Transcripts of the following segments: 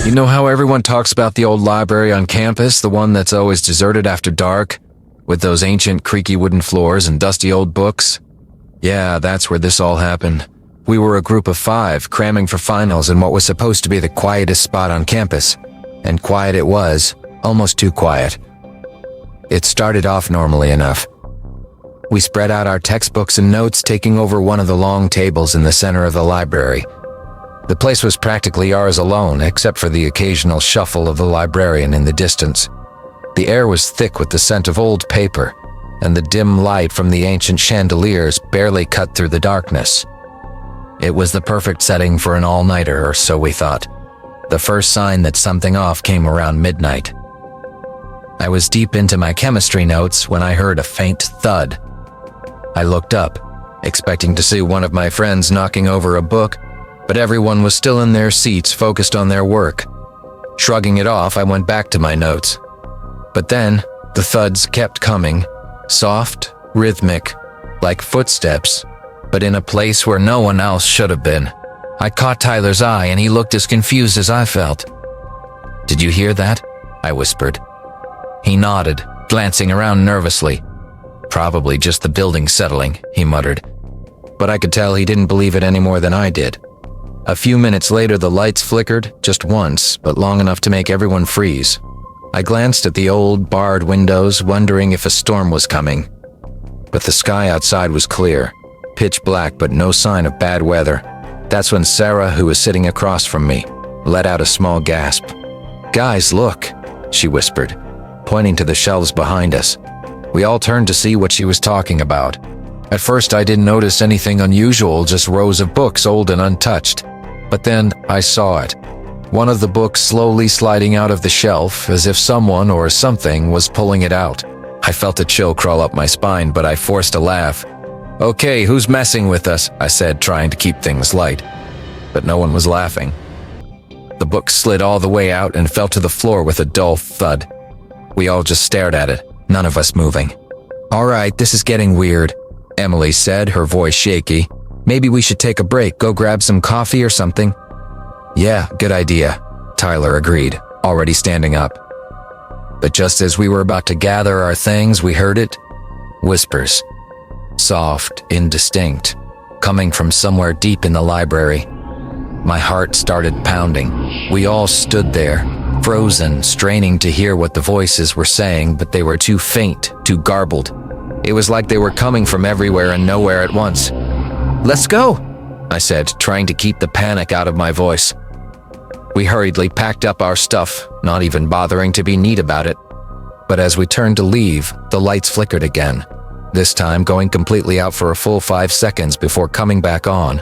You know how everyone talks about the old library on campus, the one that's always deserted after dark, with those ancient creaky wooden floors and dusty old books? Yeah, that's where this all happened. We were a group of 5, cramming for finals in what was supposed to be the quietest spot on campus. And quiet it was, almost too quiet. It started off normally enough. We spread out our textbooks and notes, taking over one of the long tables in the center of the library. The place was practically ours alone, except for the occasional shuffle of the librarian in the distance. The air was thick with the scent of old paper, and the dim light from the ancient chandeliers barely cut through the darkness. It was the perfect setting for an all-nighter, or so we thought. The first sign that something off came around midnight. I was deep into my chemistry notes when I heard a faint thud. I looked up, expecting to see one of my friends knocking over a book, but everyone was still in their seats, focused on their work. Shrugging it off, I went back to my notes. But then, the thuds kept coming, soft, rhythmic, like footsteps, but in a place where no one else should have been. I caught Tyler's eye, and he looked as confused as I felt. "Did you hear that?" I whispered. He nodded, glancing around nervously. "Probably just the building settling," he muttered. But I could tell he didn't believe it any more than I did. A few minutes later, the lights flickered, just once, but long enough to make everyone freeze. I glanced at the old, barred windows, wondering if a storm was coming. But the sky outside was clear, pitch black, but no sign of bad weather. That's when Sarah, who was sitting across from me, let out a small gasp. "Guys, look," she whispered, pointing to the shelves behind us. We all turned to see what she was talking about. At first, I didn't notice anything unusual, just rows of books, old and untouched. But then I saw it. One of the books slowly sliding out of the shelf, as if someone or something was pulling it out. I felt a chill crawl up my spine, but I forced a laugh. "Okay, who's messing with us?" I said, trying to keep things light. But no one was laughing. The book slid all the way out and fell to the floor with a dull thud. We all just stared at it, none of us moving. "All right, this is getting weird," Emily said, her voice shaky. "Maybe we should take a break, go grab some coffee or something." "Yeah, good idea," Tyler agreed, already standing up. But just as we were about to gather our things, we heard it. Whispers. Soft, indistinct, coming from somewhere deep in the library. My heart started pounding. We all stood there, frozen, straining to hear what the voices were saying, but they were too faint, too garbled. It was like they were coming from everywhere and nowhere at once. "Let's go," I said, trying to keep the panic out of my voice. We hurriedly packed up our stuff, not even bothering to be neat about it. But as we turned to leave, the lights flickered again, this time going completely out for a full 5 seconds before coming back on.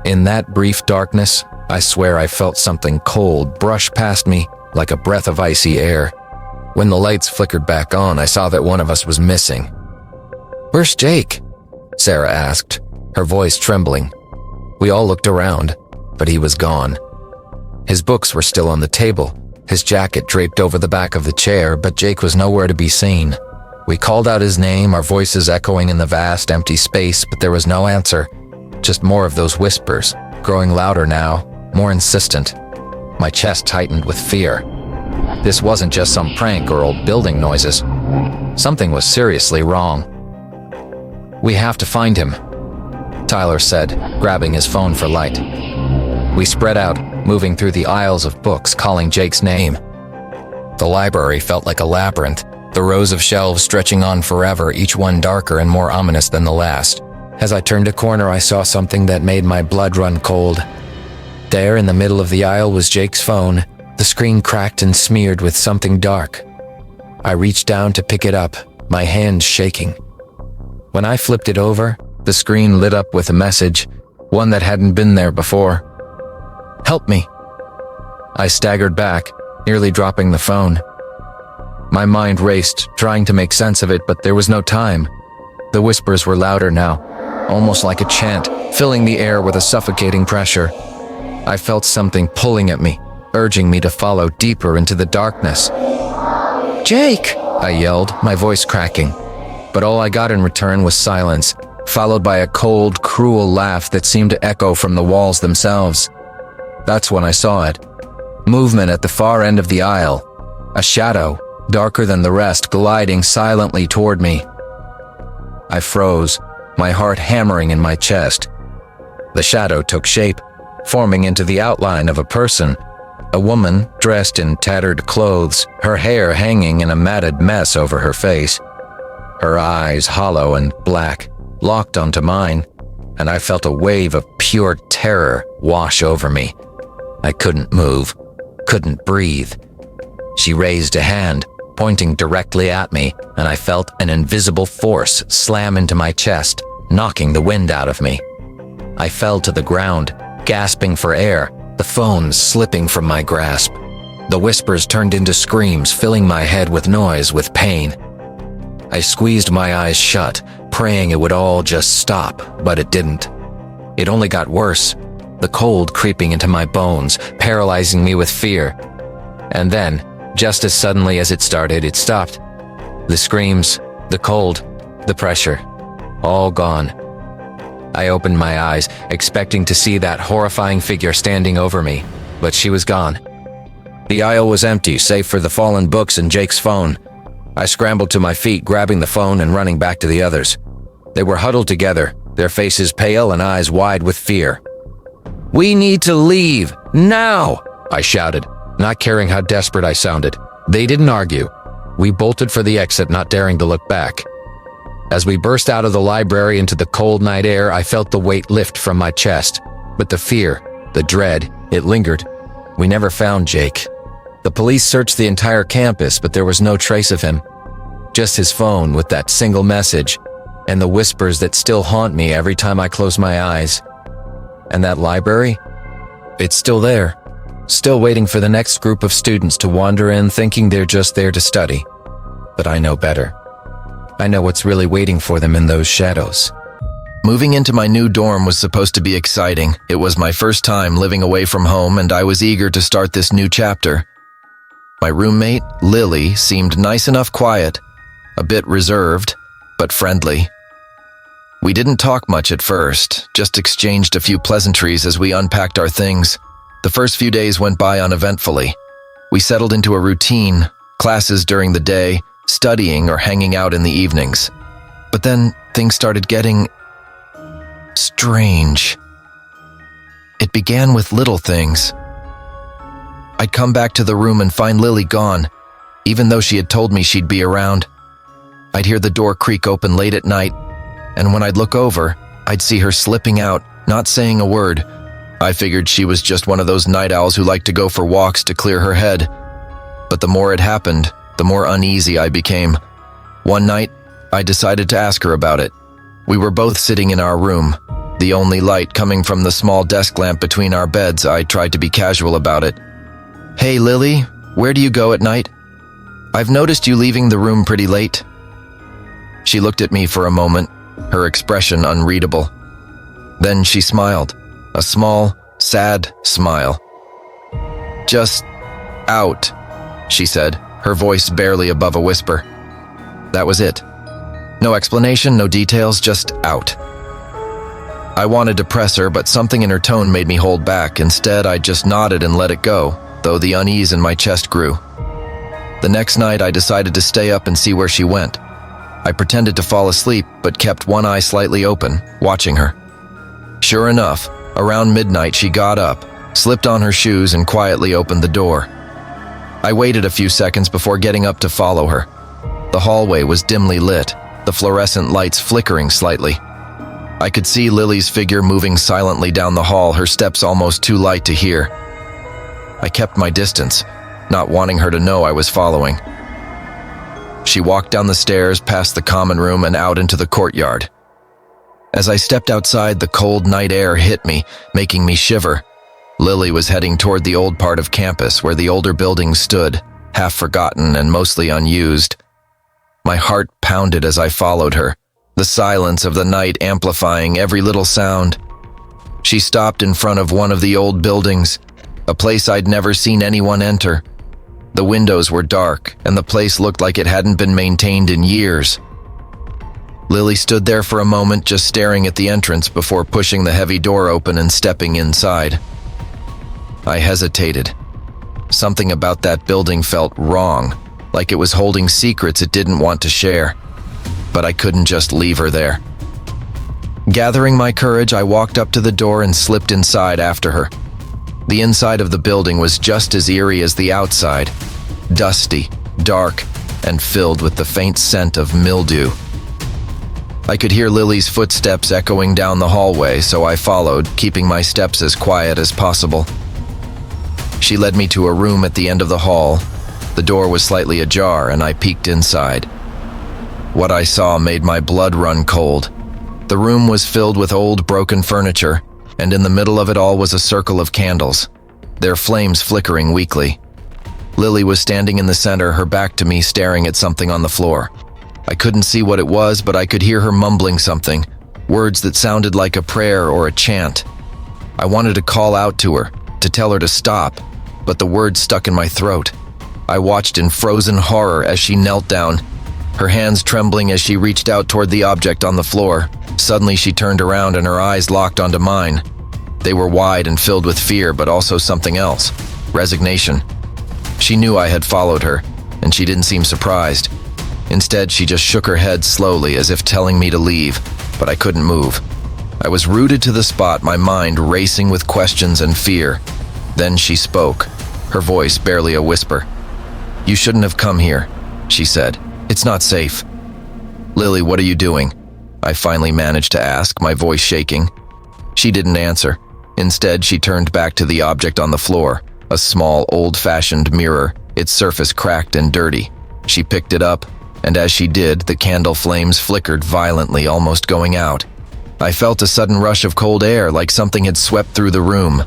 In that brief darkness, I swear I felt something cold brush past me like a breath of icy air. When the lights flickered back on, I saw that one of us was missing. "Where's Jake?" Sarah asked, her voice trembling. We all looked around, but he was gone. His books were still on the table, his jacket draped over the back of the chair, but Jake was nowhere to be seen. We called out his name, our voices echoing in the vast, empty space, but there was no answer. Just more of those whispers, growing louder now, more insistent. My chest tightened with fear. This wasn't just some prank or old building noises. Something was seriously wrong. "We have to find him," Tyler said, grabbing his phone for light. We spread out, moving through the aisles of books, calling Jake's name. The library felt like a labyrinth, the rows of shelves stretching on forever, each one darker and more ominous than the last. As I turned a corner, I saw something that made my blood run cold. There, in the middle of the aisle, was Jake's phone, the screen cracked and smeared with something dark. I reached down to pick it up, my hands shaking. When I flipped it over, the screen lit up with a message, one that hadn't been there before. "Help me." I staggered back, nearly dropping the phone. My mind raced, trying to make sense of it, but there was no time. The whispers were louder now, almost like a chant, filling the air with a suffocating pressure. I felt something pulling at me, urging me to follow deeper into the darkness. "Jake!" I yelled, my voice cracking. But all I got in return was silence, followed by a cold, cruel laugh that seemed to echo from the walls themselves. That's when I saw it. Movement at the far end of the aisle. A shadow, darker than the rest, gliding silently toward me. I froze, my heart hammering in my chest. The shadow took shape, forming into the outline of a person. A woman dressed in tattered clothes, her hair hanging in a matted mess over her face. Her eyes, hollow and black, locked onto mine, and I felt a wave of pure terror wash over me. I couldn't move, couldn't breathe. She raised a hand, pointing directly at me, and I felt an invisible force slam into my chest, knocking the wind out of me. I fell to the ground, gasping for air, the phone slipping from my grasp. The whispers turned into screams, filling my head with noise, with pain. I squeezed my eyes shut, praying it would all just stop, but it didn't. It only got worse, the cold creeping into my bones, paralyzing me with fear. And then, just as suddenly as it started, it stopped. The screams, the cold, the pressure, all gone. I opened my eyes, expecting to see that horrifying figure standing over me, but she was gone. The aisle was empty, save for the fallen books and Jake's phone. I scrambled to my feet, grabbing the phone and running back to the others. They were huddled together, their faces pale and eyes wide with fear. "We need to leave, now!" I shouted, not caring how desperate I sounded. They didn't argue. We bolted for the exit, not daring to look back. As we burst out of the library into the cold night air, I felt the weight lift from my chest. But the fear, the dread, it lingered. We never found Jake. The police searched the entire campus, but there was no trace of him. Just his phone with that single message, and the whispers that still haunt me every time I close my eyes. And that library? It's still there, still waiting for the next group of students to wander in, thinking they're just there to study. But I know better. I know what's really waiting for them in those shadows. Moving into my new dorm was supposed to be exciting. It was my first time living away from home, and I was eager to start this new chapter. My roommate, Lily, seemed nice enough quiet, a bit reserved, but friendly. We didn't talk much at first, just exchanged a few pleasantries as we unpacked our things. The first few days went by uneventfully. We settled into a routine, classes during the day, studying or hanging out in the evenings. But then things started getting strange. It began with little things. I'd come back to the room and find Lily gone, even though she had told me she'd be around. I'd hear the door creak open late at night, and when I'd look over, I'd see her slipping out, not saying a word. I figured she was just one of those night owls who like to go for walks to clear her head. But the more it happened, the more uneasy I became. One night, I decided to ask her about it. We were both sitting in our room, the only light coming from the small desk lamp between our beds. I tried to be casual about it. "Hey, Lily, where do you go at night? I've noticed you leaving the room pretty late." She looked at me for a moment, her expression unreadable. Then she smiled, a small, sad smile. "Just out," she said, her voice barely above a whisper. That was it. No explanation, no details, just out. I wanted to press her, but something in her tone made me hold back. Instead, I just nodded and let it go, though the unease in my chest grew. The next night, I decided to stay up and see where she went. I pretended to fall asleep, but kept one eye slightly open, watching her. Sure enough, around midnight, she got up, slipped on her shoes, and quietly opened the door. I waited a few seconds before getting up to follow her. The hallway was dimly lit, the fluorescent lights flickering slightly. I could see Lily's figure moving silently down the hall, her steps almost too light to hear. I kept my distance, not wanting her to know I was following. She walked down the stairs, past the common room, and out into the courtyard. As I stepped outside, the cold night air hit me, making me shiver. Lily was heading toward the old part of campus where the older buildings stood, half forgotten and mostly unused. My heart pounded as I followed her, the silence of the night amplifying every little sound. She stopped in front of one of the old buildings, a place I'd never seen anyone enter. The windows were dark, and the place looked like it hadn't been maintained in years. Lily stood there for a moment, just staring at the entrance before pushing the heavy door open and stepping inside. I hesitated. Something about that building felt wrong, like it was holding secrets it didn't want to share. But I couldn't just leave her there. Gathering my courage, I walked up to the door and slipped inside after her. The inside of the building was just as eerie as the outside, dusty, dark, and filled with the faint scent of mildew. I could hear Lily's footsteps echoing down the hallway, so I followed, keeping my steps as quiet as possible. She led me to a room at the end of the hall. The door was slightly ajar, and I peeked inside. What I saw made my blood run cold. The room was filled with old, broken furniture, and in the middle of it all was a circle of candles, their flames flickering weakly. Lily was standing in the center, her back to me, staring at something on the floor. I couldn't see what it was, but I could hear her mumbling something, words that sounded like a prayer or a chant. I wanted to call out to her, to tell her to stop, but the words stuck in my throat. I watched in frozen horror as she knelt down, her hands trembling as she reached out toward the object on the floor. Suddenly she turned around and her eyes locked onto mine. They were wide and filled with fear, but also something else, resignation. She knew I had followed her, and she didn't seem surprised. Instead, she just shook her head slowly as if telling me to leave, but I couldn't move. I was rooted to the spot, my mind racing with questions and fear. Then she spoke, her voice barely a whisper. "You shouldn't have come here," she said. "It's not safe." "Lily, what are you doing?" I finally managed to ask, my voice shaking. She didn't answer. Instead, she turned back to the object on the floor, a small, old-fashioned mirror, its surface cracked and dirty. She picked it up, and as she did, the candle flames flickered violently, almost going out. I felt a sudden rush of cold air, like something had swept through the room.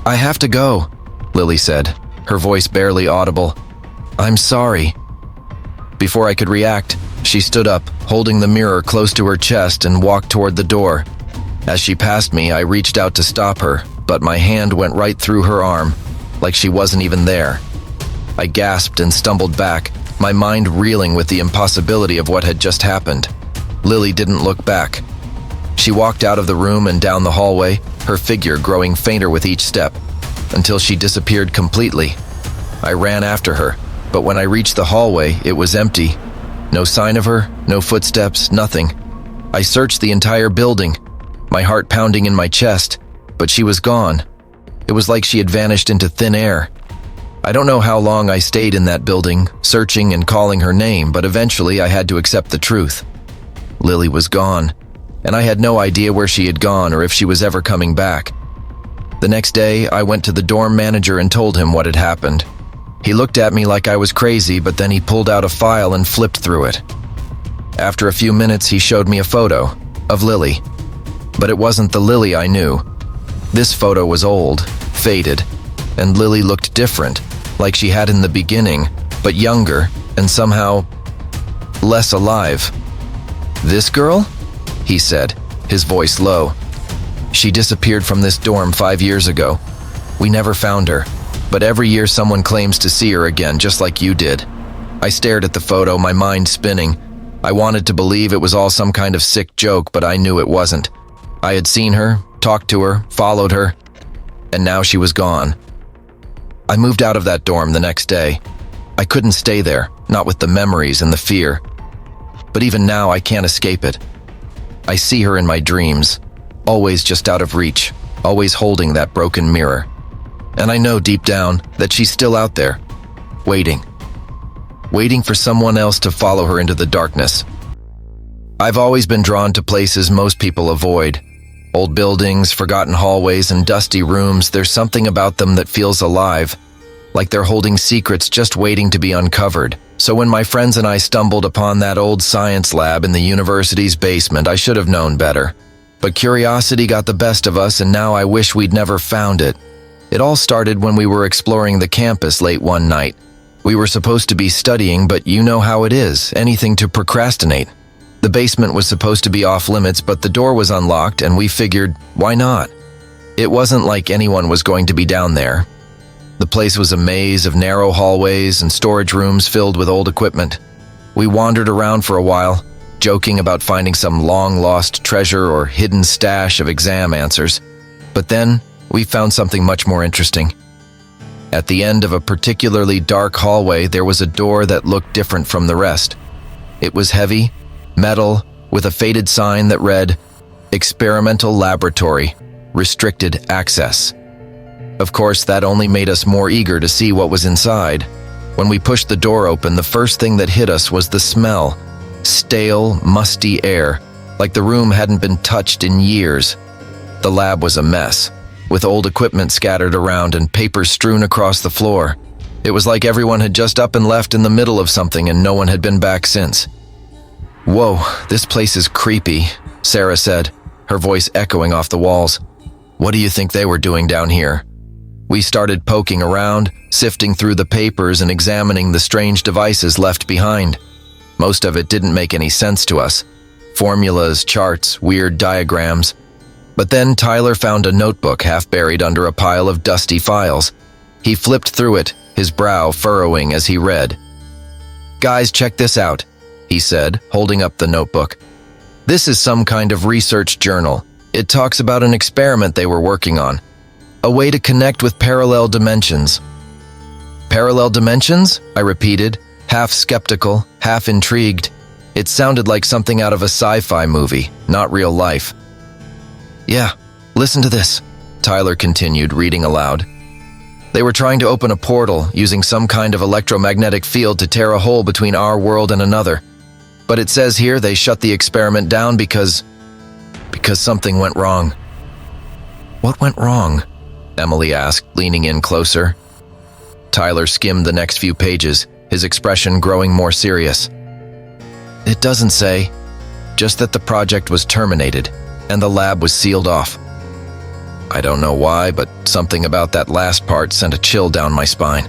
"I have to go," Lily said, her voice barely audible. "I'm sorry." Before I could react, she stood up, holding the mirror close to her chest, and walked toward the door. As she passed me, I reached out to stop her, but my hand went right through her arm, like she wasn't even there. I gasped and stumbled back, my mind reeling with the impossibility of what had just happened. Lily didn't look back. She walked out of the room and down the hallway, her figure growing fainter with each step, until she disappeared completely. I ran after her, but when I reached the hallway, it was empty. No sign of her, no footsteps, nothing. I searched the entire building, my heart pounding in my chest, but she was gone. It was like she had vanished into thin air. I don't know how long I stayed in that building, searching and calling her name, but eventually I had to accept the truth. Lily was gone, and I had no idea where she had gone or if she was ever coming back. The next day, I went to the dorm manager and told him what had happened. He looked at me like I was crazy, but then he pulled out a file and flipped through it. After a few minutes, he showed me a photo of Lily. But it wasn't the Lily I knew. This photo was old, faded, and Lily looked different, like she had in the beginning, but younger and somehow less alive. "This girl?" he said, his voice low. "She disappeared from this dorm 5 years ago. We never found her, but every year someone claims to see her again, just like you did." I stared at the photo, my mind spinning. I wanted to believe it was all some kind of sick joke, but I knew it wasn't. I had seen her, talked to her, followed her, and now she was gone. I moved out of that dorm the next day. I couldn't stay there, not with the memories and the fear. But even now, I can't escape it. I see her in my dreams, always just out of reach, always holding that broken mirror. And I know deep down that she's still out there, waiting for someone else to follow her into the darkness. I've always been drawn to places most people avoid. Old buildings, forgotten hallways, and dusty rooms. There's something about them that feels alive, like they're holding secrets just waiting to be uncovered. So when my friends and I stumbled upon that old science lab in the university's basement, I should have known better. But curiosity got the best of us, and now I wish we'd never found it. It all started when we were exploring the campus late one night. We were supposed to be studying, but you know how it is, anything to procrastinate. The basement was supposed to be off limits, but the door was unlocked, and we figured, why not? It wasn't like anyone was going to be down there. The place was a maze of narrow hallways and storage rooms filled with old equipment. We wandered around for a while, joking about finding some long-lost treasure or hidden stash of exam answers. But then, we found something much more interesting. At the end of a particularly dark hallway, there was a door that looked different from the rest. It was heavy, metal, with a faded sign that read, "Experimental Laboratory, Restricted Access." Of course, that only made us more eager to see what was inside. When we pushed the door open, the first thing that hit us was the smell. Stale, musty air, like the room hadn't been touched in years. The lab was a mess, with old equipment scattered around and papers strewn across the floor. It was like everyone had just up and left in the middle of something and no one had been back since. "Whoa, this place is creepy," Sarah said, her voice echoing off the walls. "What do you think they were doing down here?" We started poking around, sifting through the papers and examining the strange devices left behind. Most of it didn't make any sense to us. Formulas, charts, weird diagrams. But then Tyler found a notebook half buried under a pile of dusty files. He flipped through it, his brow furrowing as he read. "Guys, check this out," he said, holding up the notebook. "This is some kind of research journal. It talks about an experiment they were working on. A way to connect with parallel dimensions." "Parallel dimensions?" I repeated, half skeptical, half intrigued. It sounded like something out of a sci-fi movie, not real life. "Yeah, listen to this," Tyler continued, reading aloud. "They were trying to open a portal using some kind of electromagnetic field to tear a hole between our world and another. But it says here they shut the experiment down because something went wrong." "What went wrong?" Emily asked, leaning in closer. Tyler skimmed the next few pages, his expression growing more serious. "It doesn't say, just that the project was terminated and the lab was sealed off." I don't know why, but something about that last part sent a chill down my spine.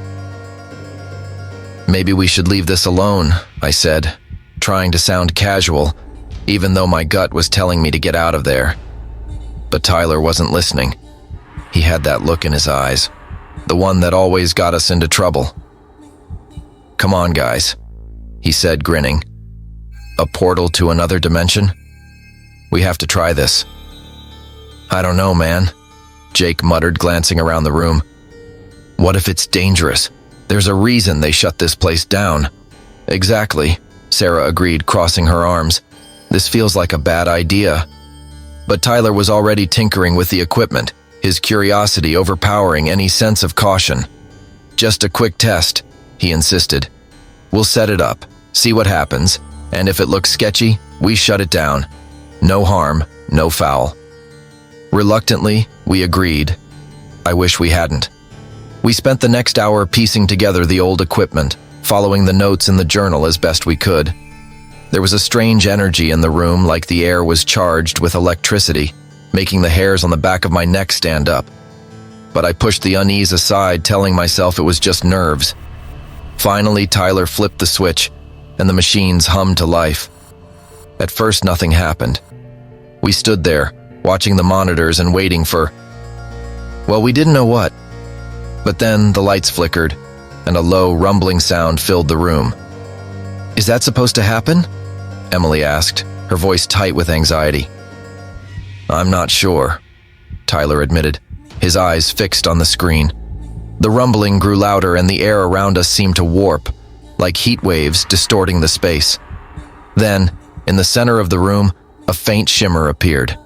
"Maybe we should leave this alone," I said, trying to sound casual, even though my gut was telling me to get out of there. But Tyler wasn't listening. He had that look in his eyes, the one that always got us into trouble. "Come on, guys," he said, grinning. "A portal to another dimension? We have to try this." "I don't know, man," Jake muttered, glancing around the room. "What if it's dangerous? There's a reason they shut this place down." "Exactly," Sarah agreed, crossing her arms. "This feels like a bad idea." But Tyler was already tinkering with the equipment, his curiosity overpowering any sense of caution. "Just a quick test," he insisted. "We'll set it up, see what happens, and if it looks sketchy, we shut it down. No harm, no foul." Reluctantly, we agreed. I wish we hadn't. We spent the next hour piecing together the old equipment, following the notes in the journal as best we could. There was a strange energy in the room, like the air was charged with electricity, making the hairs on the back of my neck stand up. But I pushed the unease aside, telling myself it was just nerves. Finally, Tyler flipped the switch, and the machines hummed to life. At first, nothing happened. We stood there, watching the monitors and waiting for... well, we didn't know what. But then the lights flickered, and a low, rumbling sound filled the room. "Is that supposed to happen?" Emily asked, her voice tight with anxiety. "I'm not sure," Tyler admitted, his eyes fixed on the screen. The rumbling grew louder and the air around us seemed to warp, like heat waves distorting the space. Then, in the center of the room, a faint shimmer appeared.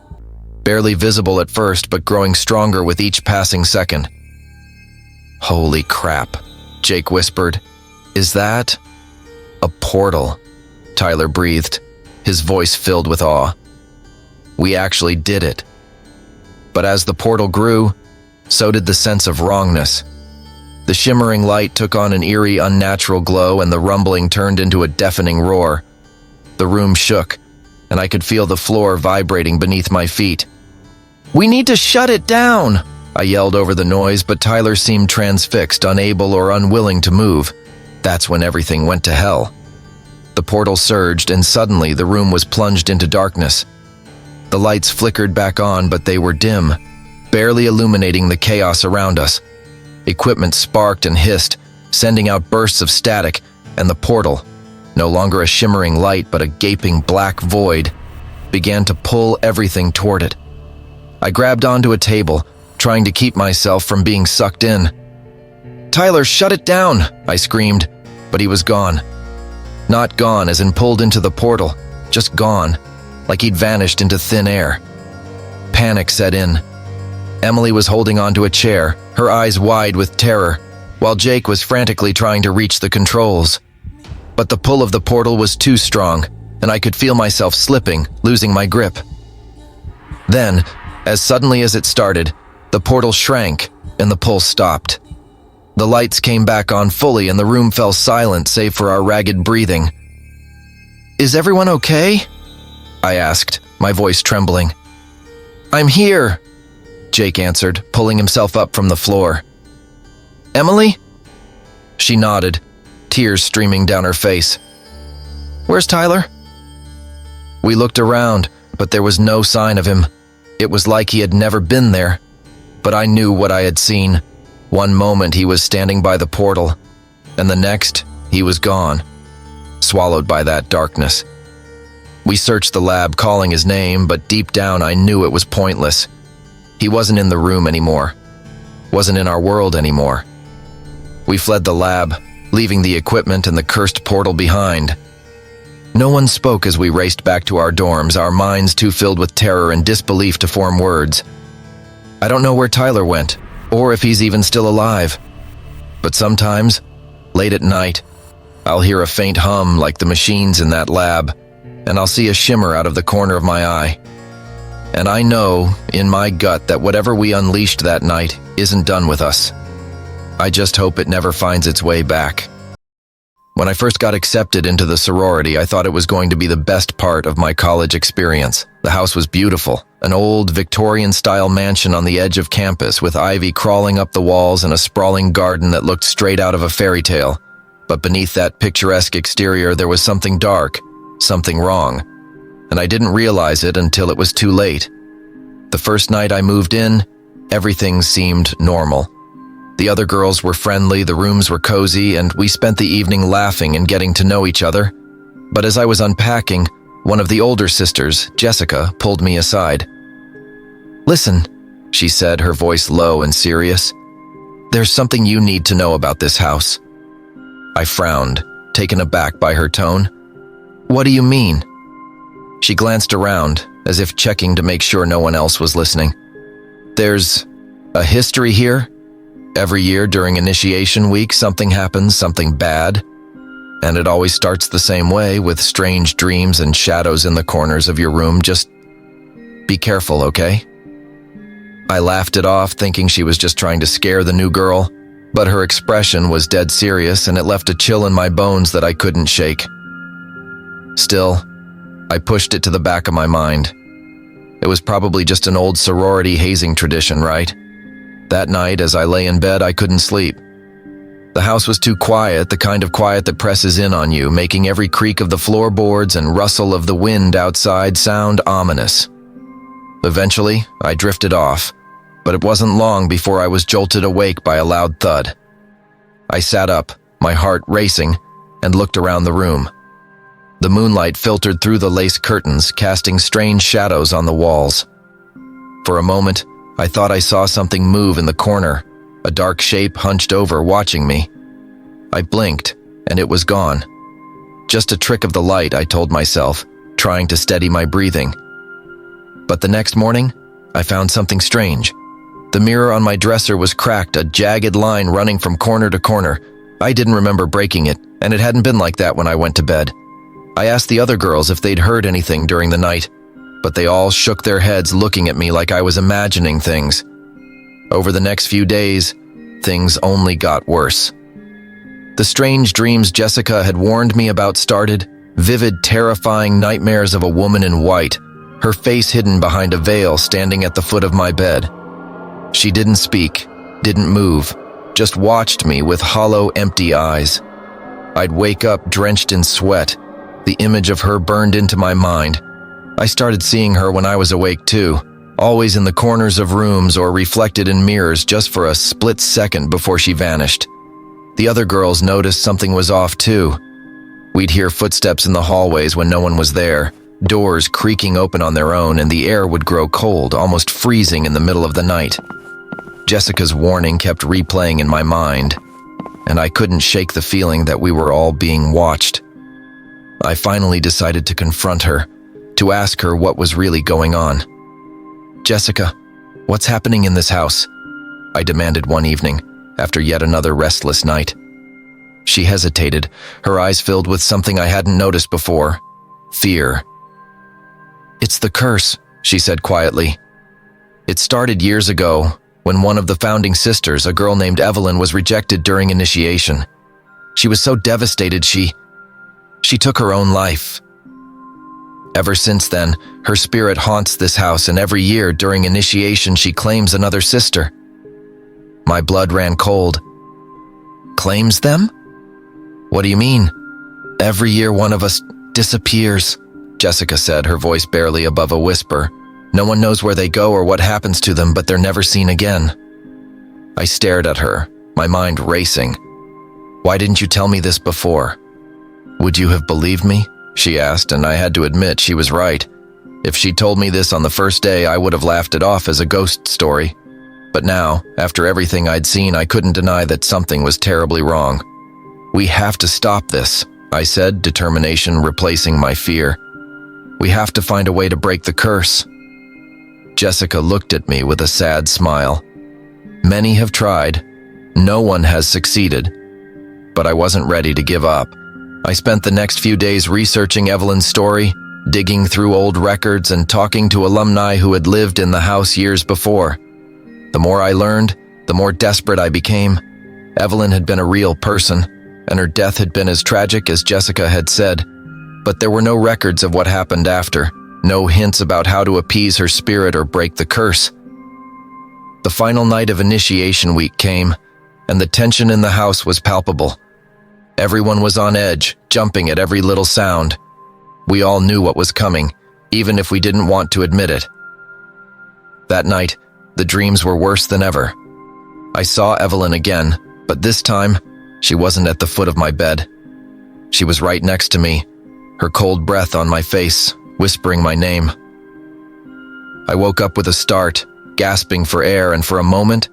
Barely visible at first, but growing stronger with each passing second. "Holy crap," Jake whispered. "Is that..." "A portal," Tyler breathed, his voice filled with awe. "We actually did it." But as the portal grew, so did the sense of wrongness. The shimmering light took on an eerie, unnatural glow, and the rumbling turned into a deafening roar. The room shook, and I could feel the floor vibrating beneath my feet. "We need to shut it down!" I yelled over the noise, but Tyler seemed transfixed, unable or unwilling to move. That's when everything went to hell. The portal surged, and suddenly the room was plunged into darkness. The lights flickered back on, but they were dim, barely illuminating the chaos around us. Equipment sparked and hissed, sending out bursts of static, and the portal, no longer a shimmering light but a gaping black void, began to pull everything toward it. I grabbed onto a table, trying to keep myself from being sucked in. "Tyler, shut it down!" I screamed, but he was gone. Not gone as in pulled into the portal, just gone, like he'd vanished into thin air. Panic set in. Emily was holding onto a chair, her eyes wide with terror, while Jake was frantically trying to reach the controls. But the pull of the portal was too strong, and I could feel myself slipping, losing my grip. Then, as suddenly as it started, the portal shrank and the pull stopped. The lights came back on fully and the room fell silent save for our ragged breathing. "Is everyone okay?" I asked, my voice trembling. "I'm here," Jake answered, pulling himself up from the floor. "Emily?" She nodded, tears streaming down her face. "Where's Tyler?" We looked around, but there was no sign of him. It was like he had never been there. But I knew what I had seen. One moment he was standing by the portal, and the next he was gone, swallowed by that darkness. We searched the lab calling his name, but deep down I knew it was pointless. He wasn't in the room anymore, wasn't in our world anymore. We fled the lab, leaving the equipment and the cursed portal behind. No one spoke as we raced back to our dorms, our minds too filled with terror and disbelief to form words. I don't know where Tyler went, or if he's even still alive. But sometimes, late at night, I'll hear a faint hum like the machines in that lab, and I'll see a shimmer out of the corner of my eye. And I know, in my gut, that whatever we unleashed that night isn't done with us. I just hope it never finds its way back. When I first got accepted into the sorority, I thought it was going to be the best part of my college experience. The house was beautiful, an old Victorian-style mansion on the edge of campus with ivy crawling up the walls and a sprawling garden that looked straight out of a fairy tale. But beneath that picturesque exterior, there was something dark, something wrong, and I didn't realize it until it was too late. The first night I moved in, everything seemed normal. The other girls were friendly, the rooms were cozy, and we spent the evening laughing and getting to know each other. But as I was unpacking, one of the older sisters, Jessica, pulled me aside. "Listen," she said, her voice low and serious. "There's something you need to know about this house." I frowned, taken aback by her tone. "What do you mean?" She glanced around, as if checking to make sure no one else was listening. "There's a history here. Every year during initiation week, something happens, something bad. And it always starts the same way, with strange dreams and shadows in the corners of your room. Just be careful, okay?" I laughed it off, thinking she was just trying to scare the new girl, but her expression was dead serious and it left a chill in my bones that I couldn't shake. Still, I pushed it to the back of my mind. It was probably just an old sorority hazing tradition, right? That night, as I lay in bed, I couldn't sleep. The house was too quiet, the kind of quiet that presses in on you, making every creak of the floorboards and rustle of the wind outside sound ominous. Eventually, I drifted off, but it wasn't long before I was jolted awake by a loud thud. I sat up, my heart racing, and looked around the room. The moonlight filtered through the lace curtains, casting strange shadows on the walls. For a moment, I thought I saw something move in the corner, a dark shape hunched over watching me. I blinked, and it was gone. Just a trick of the light, I told myself, trying to steady my breathing. But the next morning, I found something strange. The mirror on my dresser was cracked, a jagged line running from corner to corner. I didn't remember breaking it, and it hadn't been like that when I went to bed. I asked the other girls if they'd heard anything during the night, but they all shook their heads looking at me like I was imagining things. Over the next few days, things only got worse. The strange dreams Jessica had warned me about started, vivid, terrifying nightmares of a woman in white, her face hidden behind a veil standing at the foot of my bed. She didn't speak, didn't move, just watched me with hollow, empty eyes. I'd wake up drenched in sweat. The image of her burned into my mind. I started seeing her when I was awake too, always in the corners of rooms or reflected in mirrors just for a split second before she vanished. The other girls noticed something was off too. We'd hear footsteps in the hallways when no one was there, doors creaking open on their own, and the air would grow cold, almost freezing in the middle of the night. Jessica's warning kept replaying in my mind. and I couldn't shake the feeling that we were all being watched. I finally decided to confront her, to ask her what was really going on. "Jessica, what's happening in this house?" I demanded one evening, after yet another restless night. She hesitated, her eyes filled with something I hadn't noticed before: fear. "It's the curse," she said quietly. "It started years ago, when one of the founding sisters, a girl named Evelyn, was rejected during initiation. She was so devastated she took her own life. Ever since then, her spirit haunts this house, and every year during initiation she claims another sister." My blood ran cold. "Claims them? What do you mean?" "Every year one of us disappears," Jessica said, her voice barely above a whisper. "No one knows where they go or what happens to them, but they're never seen again." I stared at her, my mind racing. "Why didn't you tell me this before?" "Would you have believed me?" she asked, and I had to admit she was right. If she told me this on the first day, I would have laughed it off as a ghost story. But now, after everything I'd seen, I couldn't deny that something was terribly wrong. "We have to stop this," I said, determination replacing my fear. "We have to find a way to break the curse." Jessica looked at me with a sad smile. "Many have tried. No one has succeeded." But I wasn't ready to give up. I spent the next few days researching Evelyn's story, digging through old records and talking to alumni who had lived in the house years before. The more I learned, the more desperate I became. Evelyn had been a real person, and her death had been as tragic as Jessica had said. But there were no records of what happened after, no hints about how to appease her spirit or break the curse. The final night of initiation week came, and the tension in the house was palpable. Everyone was on edge, jumping at every little sound. We all knew what was coming, even if we didn't want to admit it. That night, the dreams were worse than ever. I saw Evelyn again, but this time, she wasn't at the foot of my bed. She was right next to me, her cold breath on my face, whispering my name. I woke up with a start, gasping for air, and for a moment,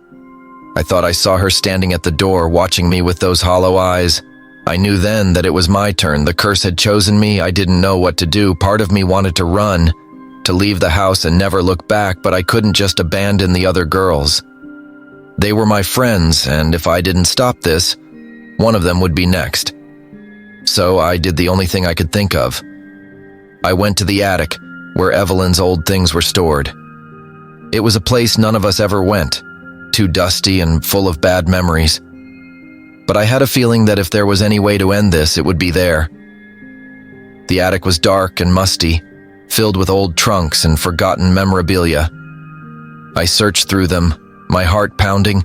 I thought I saw her standing at the door, watching me with those hollow eyes. I knew then that it was my turn. The curse had chosen me. I didn't know what to do. Part of me wanted to run, to leave the house and never look back, but I couldn't just abandon the other girls. They were my friends, and if I didn't stop this, one of them would be next. So I did the only thing I could think of. I went to the attic, where Evelyn's old things were stored. It was a place none of us ever went, too dusty and full of bad memories. But I had a feeling that if there was any way to end this, it would be there. The attic was dark and musty, filled with old trunks and forgotten memorabilia. I searched through them, my heart pounding,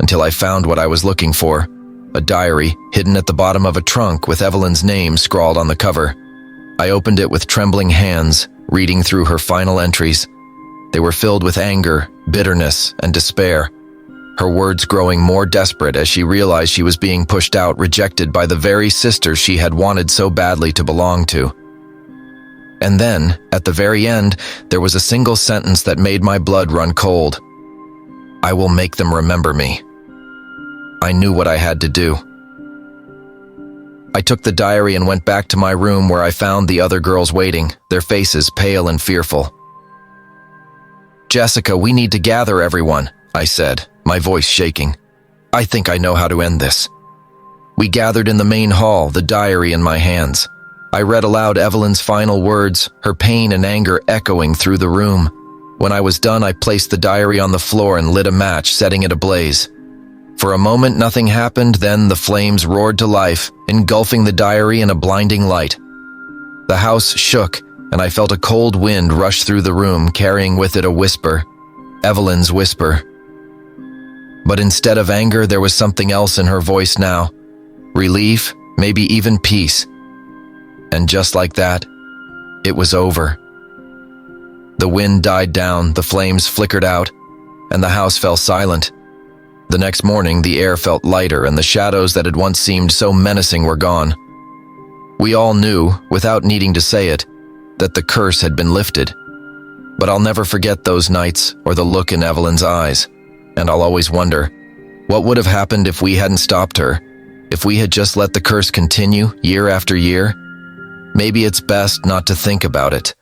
until I found what I was looking for: a diary hidden at the bottom of a trunk with Evelyn's name scrawled on the cover. I opened it with trembling hands, reading through her final entries. They were filled with anger, bitterness, and despair. Her words growing more desperate as she realized she was being pushed out, rejected by the very sisters she had wanted so badly to belong to. And then, at the very end, there was a single sentence that made my blood run cold. "I will make them remember me." I knew what I had to do. I took the diary and went back to my room, where I found the other girls waiting, their faces pale and fearful. "Jessica, we need to gather everyone," I said, my voice shaking. "I think I know how to end this." We gathered in the main hall, the diary in my hands. I read aloud Evelyn's final words, her pain and anger echoing through the room. When I was done, I placed the diary on the floor and lit a match, setting it ablaze. For a moment, nothing happened, then the flames roared to life, engulfing the diary in a blinding light. The house shook, and I felt a cold wind rush through the room, carrying with it a whisper, Evelyn's whisper. But instead of anger, there was something else in her voice now. Relief, maybe even peace. And just like that, it was over. The wind died down, the flames flickered out, and the house fell silent. The next morning, the air felt lighter, and the shadows that had once seemed so menacing were gone. We all knew, without needing to say it, that the curse had been lifted. But I'll never forget those nights or the look in Evelyn's eyes. And I'll always wonder, what would have happened if we hadn't stopped her, if we had just let the curse continue year after year, maybe it's best not to think about it.